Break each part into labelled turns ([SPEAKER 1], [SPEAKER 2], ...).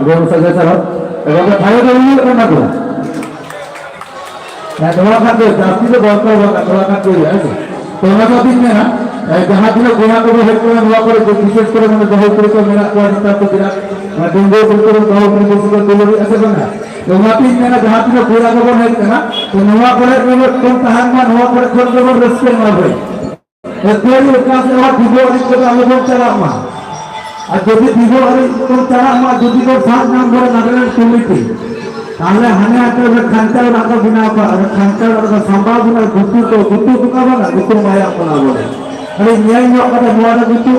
[SPEAKER 1] Abang saja sahabat, kalau saya dulu kan aku. Nah, kalau kan tu, tapi tu bawa kalau kan tu ya sih. Kalau nggak tahu ni na, jahat tu guna ko hai ko na ko ko विशेष করে মানে বহু করে ko मेरा को आता तो बिना डूंगे बिल्कुल बहु করে को delivery ऐसे बना तो मापी मेरा jahat tu पूरा को है ना तो नवा करे को तुम tahan मान नवा करे खोल को रेस्पेक्ट ना भाई itukas lewat video ini kita lebih cara mah jadi video ini cara mah jadi ko saat number nagaran committee তাহলে হানে একটা খান্তার রাখা বিনা আর খান্তার রাখা সম্ভাবনা গুতু তো কাবা গুতু মায়া কোনা বলে আরে নিয়াই নো কথা মোয়াটা গুতু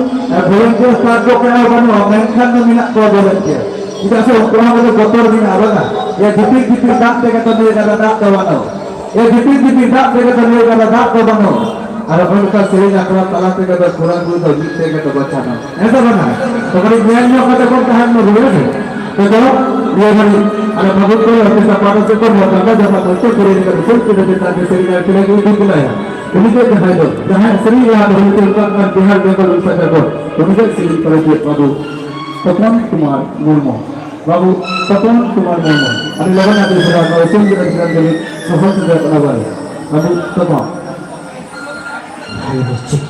[SPEAKER 1] ভলেন্টিয়ার স্টার্ট করে বানো মেনখান মিনা কো বলে এটা সব কোনা বলে গতর দিন আবাদা এ দিতি দাঁত থেকে তো নিয়ে গেল দাঁত বানো এ দিতি দাঁত থেকে তো নিয়ে গেল দাঁত বানো আর ওখানকার সেই আকরা তালা থেকে তো কোরআন গুলো দিক থেকে তো বাঁচানো এটা বানা তো করে নিয়াই নো কথা করতে হয় না বুঝেছো তো dia hari ada mabuk ko kita pada sekor mata jama to kore ni kar sul kita kita seri na kile ko dikula ya ini ke jahai do jahai seri ya bahut ka bihar de ko sa ko ini ke seri kare ke babu Tapan Kumar Murmu babu Tapan Kumar Murmu ani lawan ati sura ko sul kita kita de sahal se kana bal babu Tapan hai cik